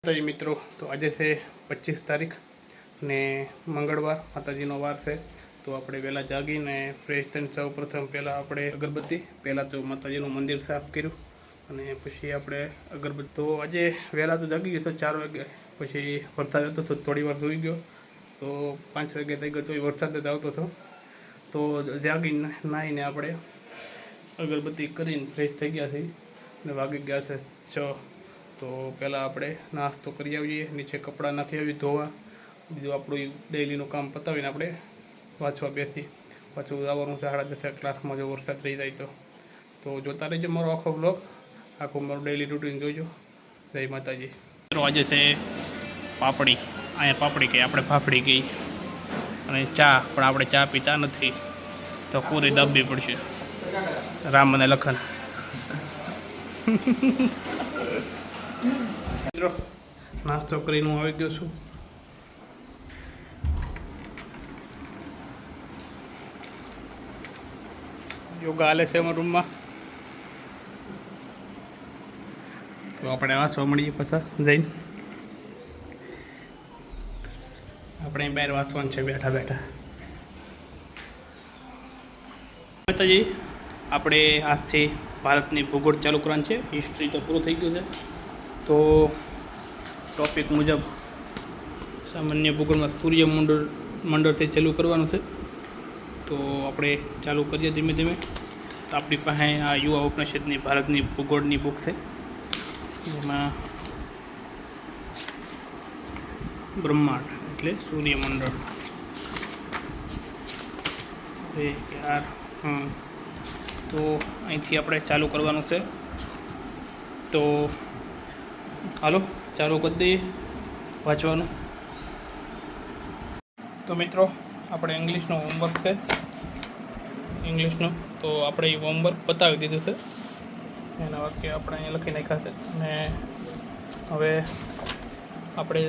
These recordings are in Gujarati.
તો એ મિત્રો, તો આજે છે 25 તારીખ ને મંગળવાર, માતાજીનો વાર છે. તો આપણે વહેલા જાગીને ફ્રેશ થઈને સૌ પ્રથમ પહેલાં આપણે અગરબત્તી, પહેલાં તો માતાજીનું મંદિર સાફ કર્યું અને પછી આપણે અગરબત્તી. તો આજે વહેલા તો જાગી ગયો તો 4 વાગે, પછી વરસાદ હતો તો થોડી વાર સૂઈ ગયો, તો 5 વાગે થઈ ગયો તો એ વરસાદ જ આવતો હતો. તો જાગીને નાહીને આપણે અગરબત્તી કરીને ફ્રેશ થઈ ગયા છીએ અને વાગી ગયા છે 6. તો પહેલાં આપણે નાસ્તો કરી આવીએ, નીચે કપડાં નાખી આવીએ ધોવા, બીજું આપણું ડેઈલીનું કામ પતાવીને આપણે વાંચવા બેસી. પાછું આવવાનું 10:30 ક્લાસમાં જો વરસાદ રહી જાય તો જોતા રહેજો મારો આખો બ્લોગ, આખું મારું ડેઈલી રૂટીન જોઈજો. જય માતાજી. મિત્રો આજે છે પાપડી, અહીંયા પાપડી કહી, આપણે ફાફડી કહી, અને ચા, પણ આપણે ચા પીતા નથી તો પૂરી દાબવી પડશે. રામ અને લખન. મિત્રો નાસ્તો કરીને હું આવી ગયો છું. યોગા હાલે છે અમારા રૂમમાં. તો આપણે વાંચવા મળીએ પાછા જઈને. આપણે બહાર વાંચવાનું છે બેઠા બેઠા. માતાજી, આપણે આજથી ભારતની ભૂગોળ ચાલુ કરવાની છે. હિસ્ટ્રી તો પૂરું થઈ ગયું છે. તો ટોપિક મુજબ સામાન્ય ભૂગોળમાં સૂર્યમંડળથી ચાલુ કરવાનું છે. તો આપણે ચાલુ કરીએ ધીમે ધીમે. તો આપણી પાસે આ યુવા ઉપનિષદની ભારતની ભૂગોળની બુક છે, જેમાં બ્રહ્માંડ એટલે સૂર્યમંડળ યાર. તો અહીંથી આપણે ચાલુ કરવાનું છે. તો હાલો ચાલુ કરી દઈએ વાંચવાનું. તો મિત્રો, આપણે ઇંગ્લિશનું હોમવર્ક છે, ઇંગ્લિશનું. તો આપણે એ હોમવર્ક બતાવી દીધું છે, એના વાક્ય આપણે અહીંયા લખી નાખ્યા છે. અને હવે આપણે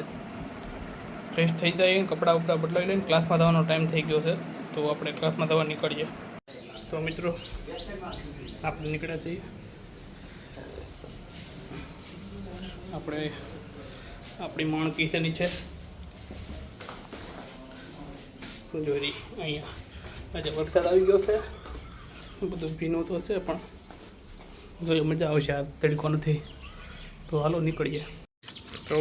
ફ્રેશ થઈ જઈએ, કપડાં બપડા બદલાવી લઈને ક્લાસમાં જવાનો ટાઈમ થઈ ગયો છે. તો આપણે ક્લાસમાં જવા નીકળીએ. તો મિત્રો, આપણે નીકળ્યા છીએ. આપણે આપણી માણકી છે નીચે જોરી. અહીંયા આજે વરસાદ આવી ગયો છે, બધું ભીનું તો છે, પણ જોઈએ મજા આવશે. આ તડકો નથી. તો હાલો નીકળીએ. તો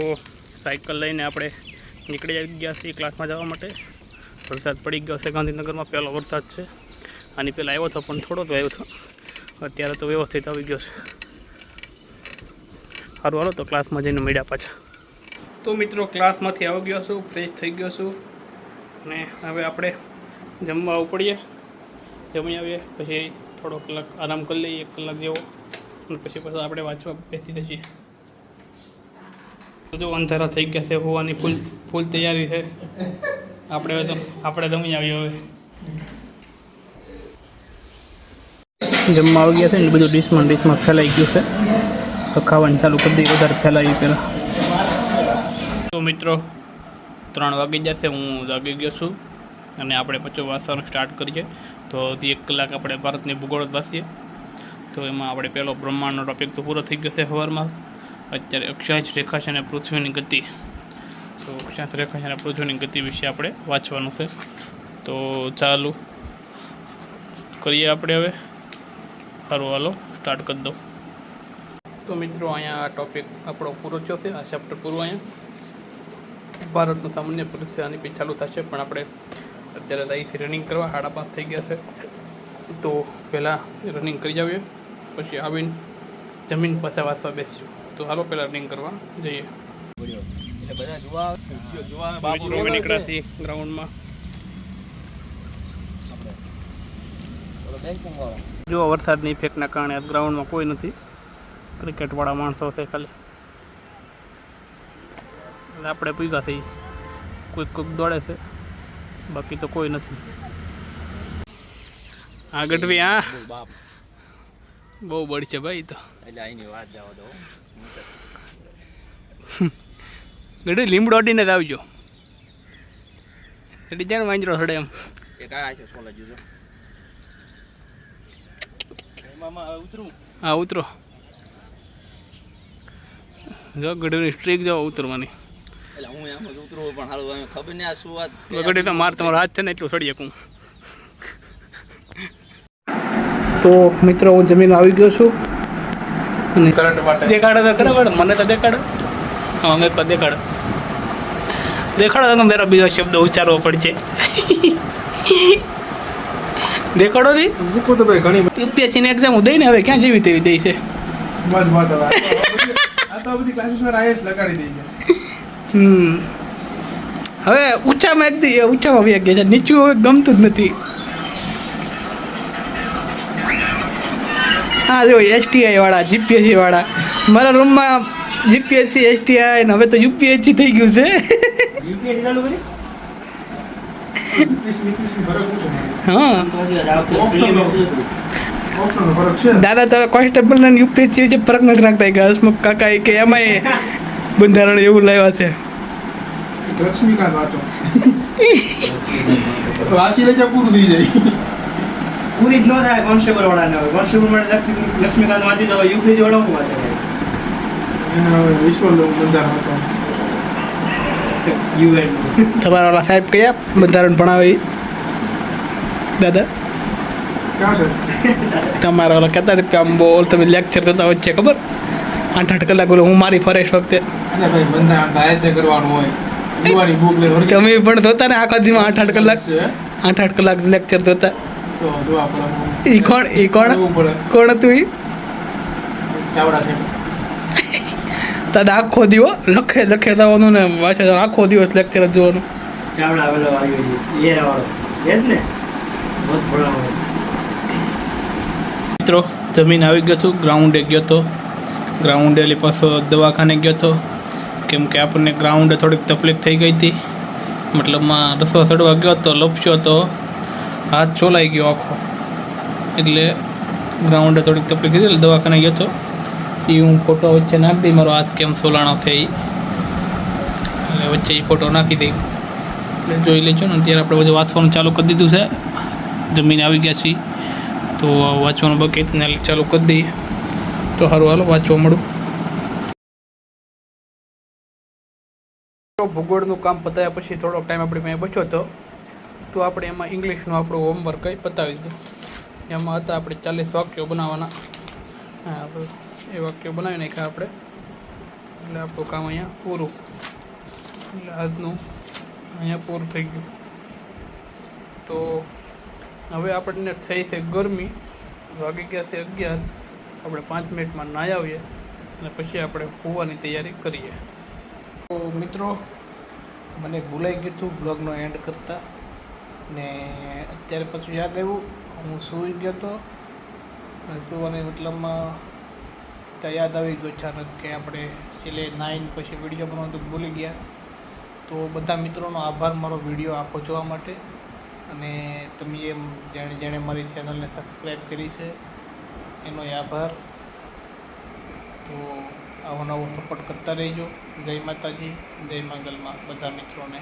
સાયકલ લઈને આપણે નીકળી ગયા છીએ ક્લાસમાં જવા માટે. વરસાદ પડી ગયો છે ગાંધીનગરમાં, પહેલો વરસાદ છે. આની પહેલાં આવ્યો હતો પણ થોડો તો આવ્યો હતો, અત્યારે તો વ્યવસ્થિત આવી ગયો છે. સારું હાલો તો ક્લાસમાં જઈને મળ્યા પાછા. તો મિત્રો, ક્લાસમાંથી આવી ગયો છું, ફ્રેશ થઈ ગયો છું, અને હવે આપણે જમવા ઉપડીએ. જમી આવીએ, પછી થોડો કલાક આરામ કરી લઈએ, 1 કલાક જેવો, અને પછી આપણે વાંચવા બેસી જઈએ. જો અંધારા થઈ ગયા છે, હોવાની ફૂલ તૈયારી છે. આપણે જમી આવીએ. હવે જમવા આવી ગયા છે ને, બધું ડીશમાં ફેલાઈ ગયું છે. તો ખાવાનું ચાલુ કરી દઈએ, વધારે ફેલાવી પહેલાં. તો મિત્રો, 3 વાગી જશે, હું જાગી ગયો છું, અને આપણે પછી વાંચવાનું સ્ટાર્ટ કરીએ. તો 1 કલાક આપણે ભારતની ભૂગોળ વાંચીએ. તો એમાં આપણે પહેલો બ્રહ્માંડનો ટોપિક તો પૂરો થઈ ગયો છે સવારમાં. અત્યારે અક્ષાંશ, રેખાંશ અને પૃથ્વીની ગતિ. તો અક્ષાંશ, રેખાંશ અને પૃથ્વીની ગતિ વિશે આપણે વાંચવાનું છે. તો ચાલુ કરીએ આપણે હવે. સારું હાલો સ્ટાર્ટ કરી દો. તો મિત્રો, અહીંયા આ ટોપિક આપણો પૂરો થયો છે, આ ચેપ્ટર પૂરું. અહીંયા ભારતનું સામાન્ય પરિસ્થિતિ આની પછી ચાલુ થશે, પણ આપણે અત્યારે અહીંથી રનિંગ કરવા 5:30 થઈ ગયા છે. તો પહેલાં રનિંગ કરી જાવીએ, પછી આવીને જમીન પાછા વાંચવા બેસીશું. તો હાલો પહેલાં રનિંગ કરવા જઈએ. નીકળ્યા છીએ ગ્રાઉન્ડમાં. જો વરસાદની ઇફેક્ટના કારણે ગ્રાઉન્ડમાં કોઈ નથી, ક્રિકેટવાળા માણસો છે ખાલી. એટલે આપણે ભેગા થઈ, કોઈક દોડે છે, બાકી તો કોઈ નથી. હા ગઢવી, હા બહુ બળી છે ભાઈ. તો ગઢવી લીમડો અડીને જ આવજો, એટલે જ્યાં વાંજરો સડે એમ. હા ઉતરો. જો ગઢીની સ્ટ્રીક જાવ ઉતરવાની. એટલે હું એમ જ ઉતરવું પણ હારું ખબર નહીં આ શું વાત. ગઢી તો માર તમારો હાથ છે ને એટલું સડી શકું. તો મિત્રો હું જમીન આવી ગયો છું. દેખાડો તો ખરા મને તો દેખાડો. હા મેં દેખાડો દેખાડો તો મારો બીજો શબ્દ ઉચ્ચારવો પડશે. દેખાડો નહીં યુપીએસસી ની એક્ઝામ દઈ ને હવે ક્યાં જેવી તેવી દઈ છે. હવે ઊંચામાં ઊંચામાં આવી ગયા છે, નીચું હવે ગમતું જ નથી. હા જો એસટીઆઈ વાળા જીપીએસસી વાળા મારા રૂમમાં જીપીએસસી એસટીઆઈ ને હવે તો યુપીએસસી થઈ ગયું છે. હા દાદા તો કોન્સ્ટેબલ ને યુપીએસસી વચ્ચે ફરક નથી રાખતા કે હસમુખ કાકા કે એમાં બંધારણ એવું લાવ્યા છે. લક્ષ્મીકાંત વાંચો વાંચી લેજો પૂરું થઈ જાય. પૂરી જ ન થાય કોન્સ્ટેબલ વાળાને. હવે કોન્સ્ટેબલ માટે લક્ષ્મીકાંત વાંચી તો યુપીએસસી વાળા શું વાંચે? વિશ્વ બંધારણ હતો. યુએન તમારા વાળા સાહેબ કયા બંધારણ ભણાવે દાદા? ક્યાં છે તમારા વાળા કહેતા કે આમ બોલ તમે લેક્ચર કરતા વચ્ચે ખબર 8-8 કલાક હું મારી ફરેશ વખતે અને ભાઈ બંધારણ સાહિત્ય કરવાનું હોય યુવાની બુક લે તમે પણ જોતા ને આખા દીમાં 8-8 કલાક 8-8 કલાક લેક્ચર જોતા. તો જો આપણે ઈ કોણ કોણ હતું ઈ? ચાવડા છે તારે આખો દિવસ લખે જવાનું ને વાંચે આખો દિવસ લેક્ચર જ જોવાનું. ચાવડા આવેલો આવ્યો છે એ વાળો એ જ ને મસ્ત ભણાવો. મિત્રો જમીન આવી ગયો છું, ગ્રાઉન્ડે ગયો હતો. ગ્રાઉન્ડે પાછો દવાખાને ગયો હતો કેમ કે આપણને ગ્રાઉન્ડે થોડીક તકલીફ થઈ ગઈ હતી. મતલબમાં રસ્તો ચડવા ગયો તો લપસ્યો તો હાથ ચોલાઈ ગયો આખો, એટલે ગ્રાઉન્ડે થોડીક તકલીફ થઈ એટલે દવાખાને ગયો હતો. એ હું ફોટો વચ્ચે નાખી દઈ મારો હાથ કેમ સોલાણો છે એ, એટલે વચ્ચે એ ફોટો નાખી દઈ એટલે જોઈ લેજો ને. અત્યારે આપણે બધું વાંચવાનું ચાલુ કરી દીધું છે, જમીન આવી ગયા છીએ તો વાંચવાનું બાકી ને ચાલુ કરી દઈએ તો સારું હાલો વાંચવા મળું. ભૂગોળનું કામ પતાવ્યા પછી થોડોક ટાઈમ આપણી પાસે બચ્યો હતો તો આપણે એમાં ઇંગ્લિશનું આપણું હોમવર્ક કંઈ પતાવી દીધું. એમાં હતા આપણે 40 વાક્યો બનાવવાના. હા આપણે એ વાક્યો બનાવી નાખ્યા આપણે, એટલે આપણું કામ અહીંયા પૂરું. એટલે આજનું અહીંયા પૂરું થઈ ગયું. તો હવે આપણને થઈ છે ગરમી, વાગી ગયા છે 11. આપણે 5 મિનિટમાં નાહી આવીએ અને પછી આપણે હોવાની તૈયારી કરીએ. તો મિત્રો મને ભૂલાઈ ગયું હતું બ્લોગનો એન્ડ કરતા ને અત્યારે પછી યાદ આવ્યું હું સૂઈ ગયો હતો. સુવાની મતલબમાં ત્યાં યાદ આવી ગયો અચાનક કે આપણે છેલ્લે 9 પછી વિડીયો બનાવવાનું ભૂલી ગયા. તો બધા મિત્રોનો આભાર મારો વિડીયો આખો જોવા માટે, અને તમે એમ જેણે મારી ચેનલને સબસ્ક્રાઈબ કરી છે એનો આભાર. તો આવો નવો સપોર્ટ કરતા રહેજો. જય માતાજી, જય મંગલમાં બધા મિત્રોને.